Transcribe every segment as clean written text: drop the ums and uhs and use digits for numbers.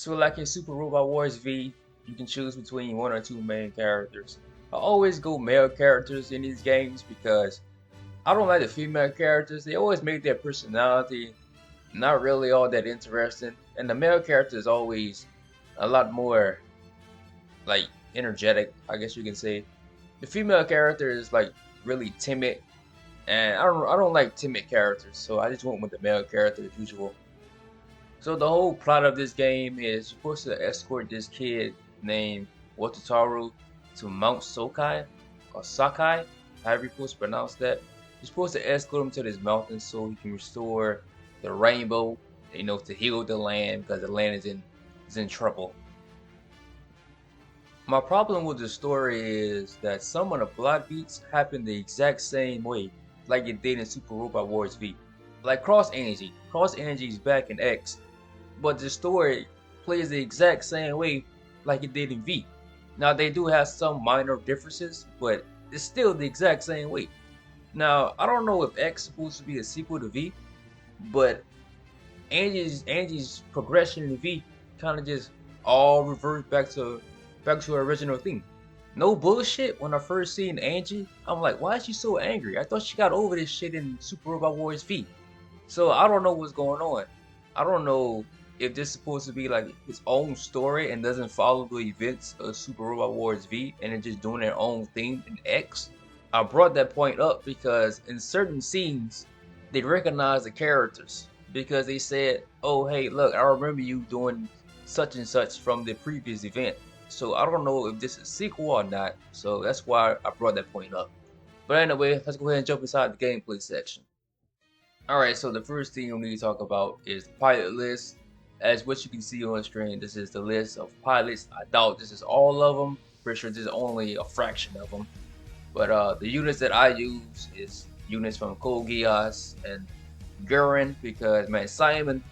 So like in Super Robot Wars V, you can choose between one or two main characters. I always go male characters in these games because I don't like the female characters. They always make their personality not really all that interesting. And the male character is always a lot more like energetic, I guess you can say. The female character is like really timid, and I don't like timid characters, so I just went with the male character as usual. So the whole plot of this game is you're supposed to escort this kid named Wataru to Mount Sokai or Sakai, however you're supposed to pronounce that. You're supposed to escort him to this mountain so he can restore the rainbow, to heal the land because the land is in trouble. My problem with the story is that some of the plot beats happen the exact same way, like it did in Super Robot Wars V. Like Cross Energy. Cross Energy is back in X, but the story plays the exact same way like it did in V. Now they do have some minor differences, but it's still the exact same way. Now I don't know if X is supposed to be a sequel to V, but Angie's progression in V kind of just all reverts back to her original thing. No bullshit. When I first seen Angie, I'm like, why is she so angry? I thought she got over this shit in Super Robot Wars V. So I don't know what's going on. I don't know if this is supposed to be like its own story and doesn't follow the events of Super Robot Wars V and it's just doing their own thing in X. I brought that point up because in certain scenes they recognize the characters because they said, "Oh hey, look, I remember you doing such and such from the previous event." So I don't know if this is a sequel or not. So that's why I brought that point up. But anyway, let's go ahead and jump inside the gameplay section. Alright, so the first thing we need to talk about is the pilot list. As what you can see on screen, this is the list of pilots. I doubt this is all of them. Pretty sure this is only a fraction of them. But the units that I use is units from Geases and Gurren because man, Simon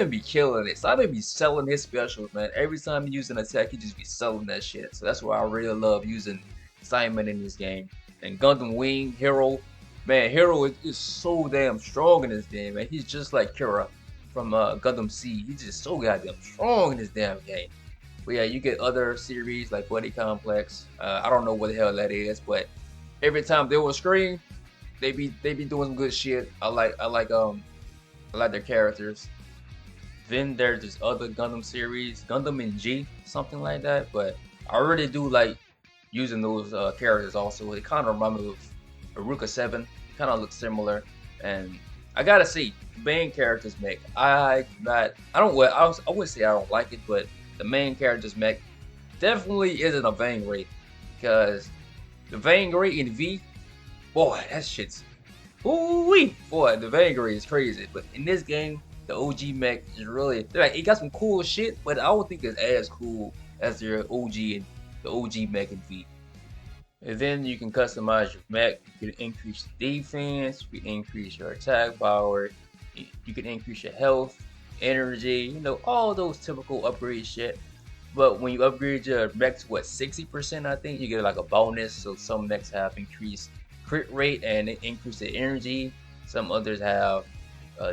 be killing it. Simon be selling his specials, man. Every time he uses an attack, he just be selling that shit. So that's why I really love using Simon in this game. And Gundam Wing, Hero, man, Hero is so damn strong in this game, man. He's just like Kira from Gundam Seed. He's just so goddamn strong in this damn game. But yeah, you get other series like Buddy Complex. I don't know what the hell that is, but every time they will scream, they be doing some good shit. I like their characters. Then there's this other Gundam series, Gundam in G, something like that. But I really do like using those characters also. It kind of remind me of Aruka 7. Kind of looks similar. And I gotta say, the main characters mech. I wouldn't say I don't like it, but the main characters mech definitely isn't a Vang Ray. Because the Vang Ray in V, boy, that shit's ooh-wee. Boy, the Vang Ray is crazy. But in this game, the OG mech is really like it got some cool shit, but I don't think it's as cool as their OG and the OG mech in V. And then you can customize your mech. You can increase defense, you can increase your attack power, you can increase your health, energy, all those typical upgrade shit. But when you upgrade your mech to 60%, I think you get like a bonus. So some mechs have increased crit rate and increase the energy. Some others have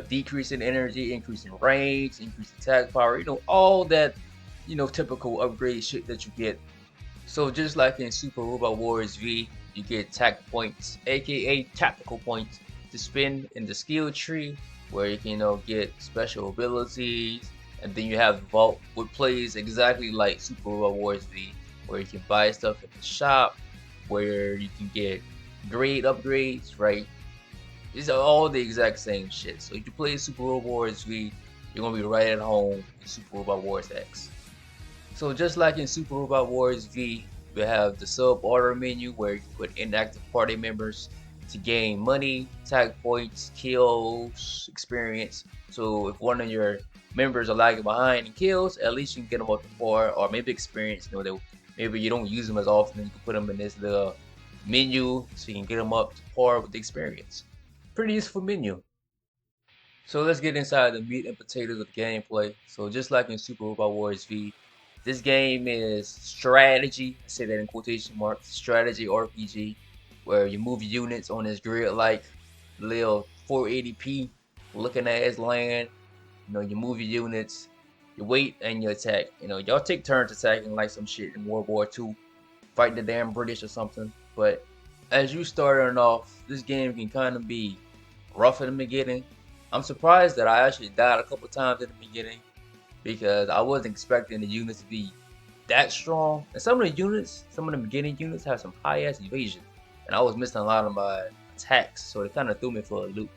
decrease in energy, increase in range, increase attack power, all that, typical upgrade shit that you get. So just like in Super Robot Wars V, you get tact points, aka tactical points, to spend in the skill tree, where you can, get special abilities, and then you have the vault, which plays exactly like Super Robot Wars V, where you can buy stuff at the shop, where you can get grade upgrades, right? It's all the exact same shit. So if you play Super Robot Wars V, you're gonna be right at home in Super Robot Wars X. So just like in Super Robot Wars V, we have the sub order menu where you can put inactive party members to gain money, tag points, kills, experience. So if one of your members are lagging behind in kills, at least you can get them up to par, or maybe experience. Maybe you don't use them as often. You can put them in this little menu so you can get them up to par with the experience. Pretty useful menu. So let's get inside the meat and potatoes of the gameplay. So just like in Super Robot Wars V, this game is strategy. I say that in quotation marks. Strategy RPG, where you move units on this grid like little 480p looking at his land. You move your units. you wait and you attack. You know, y'all take turns attacking like some shit in World War II, fight the damn British or something. But as you starting off, this game can kind of be rough in the beginning. I'm surprised that I actually died a couple times in the beginning because I wasn't expecting the units to be that strong. And some of the units, some of the beginning units have some high ass evasion, and I was missing a lot of my attacks, so it kind of threw me for a loop.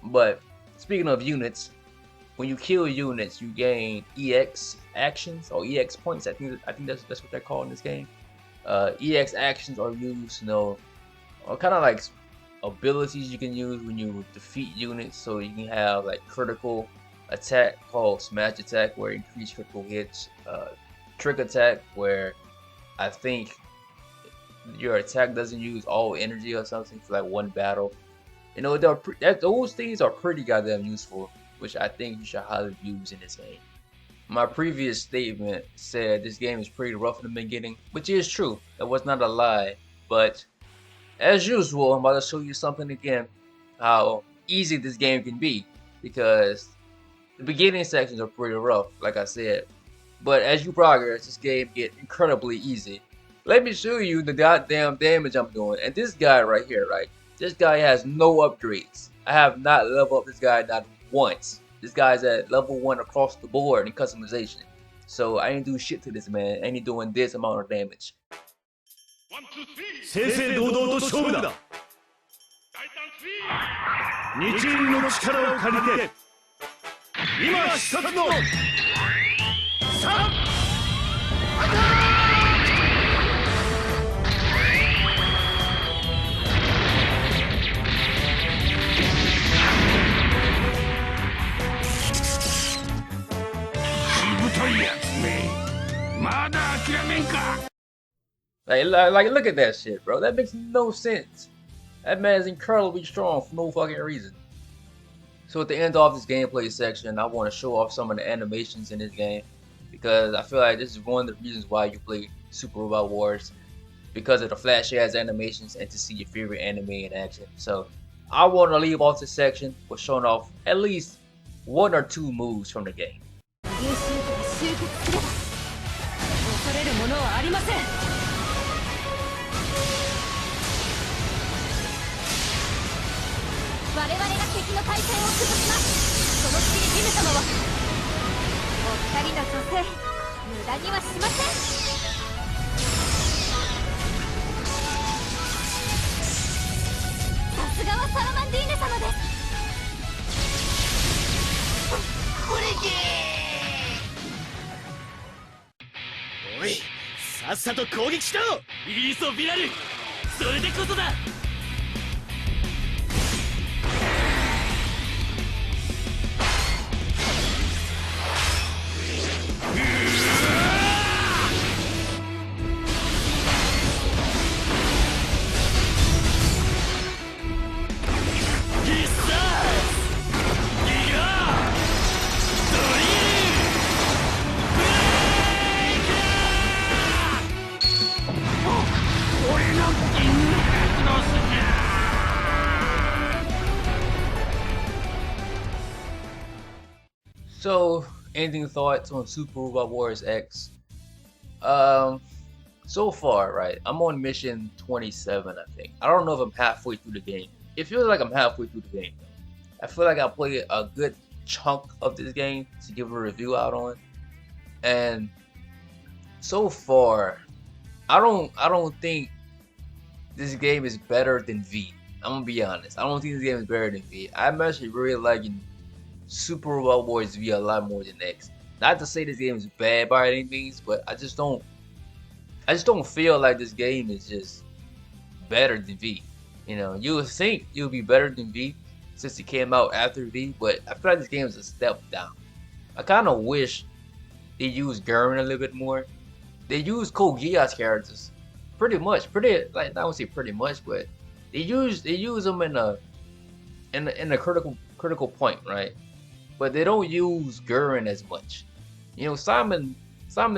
But speaking of units, when you kill units, you gain EX actions or EX points. I think that's what they're called in this game. EX actions are used, you know, or kind of like abilities you can use when you defeat units. So you can have like critical attack called smash attack, where you increase critical hits. Trick attack, where I think your attack doesn't use all energy or something for like one battle. You know, those things are pretty goddamn useful, which I think you should highly use in this game. My previous statement said this game is pretty rough in the beginning, which is true. That was not a lie. But as usual, I'm about to show you something again, how easy this game can be, because the beginning sections are pretty rough, like I said. But as you progress, this game gets incredibly easy. Let me show you the goddamn damage I'm doing. And this guy right here, right? This guy has no upgrades. I have not leveled up this guy not once. This guy's at level 1 across the board in customization. So I ain't do shit to this man. I ain't doing this amount of damage. 正々堂々と勝負だ。日輪の力を借りて、今必殺の3。Like, look at that shit, bro. That makes no sense. That man is incredibly strong for no fucking reason. So at the end of this gameplay section, I want to show off some of the animations in this game, because I feel like this is one of the reasons why you play Super Robot Wars, because of the flashy ass animations and to see your favorite anime in action. So I want to leave off this section with showing off at least 1 or 2 moves from the game. 我々が敵の対戦を崩します。その隙にジム様はお二人の蘇生無駄にはしません。さすがはサラマンディーネ様です。これでおい、さっさと攻撃しろ。いいぞビラル、それでこそだ。So, ending thoughts on Super Robot Wars X. So far, right, I'm on mission 27, I think. I don't know if I'm halfway through the game. It feels like I'm halfway through the game. I feel like I played a good chunk of this game to give a review out on. And so far, I don't think this game is better than V. I'm gonna be honest. I don't think this game is better than V. I'm actually really liking Super Robot Wars V a lot more than X. Not to say this game is bad by any means, but I just don't feel like this game is just better than V. You know, you would think it would be better than V since it came out after V, but I feel like this game is a step down. I kind of wish they used Gurren a little bit more. They used Geases characters pretty much, like I would say pretty much, but they use them in a critical point, right? But they don't use Gurren as much. You know, Simon's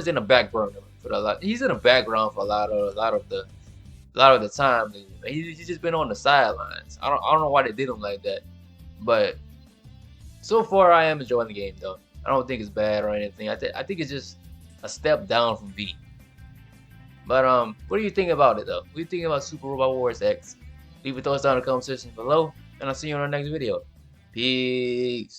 in the back burner for a lot. He's in the background for a lot of the time. He's just been on the sidelines. I don't know why they did him like that. But so far, I am enjoying the game though. I don't think it's bad or anything. I think it's just a step down from V. But what do you think about it though? What do you think about Super Robot Wars X? Leave your thoughts down in the comment section below, and I'll see you on our next video. Peace.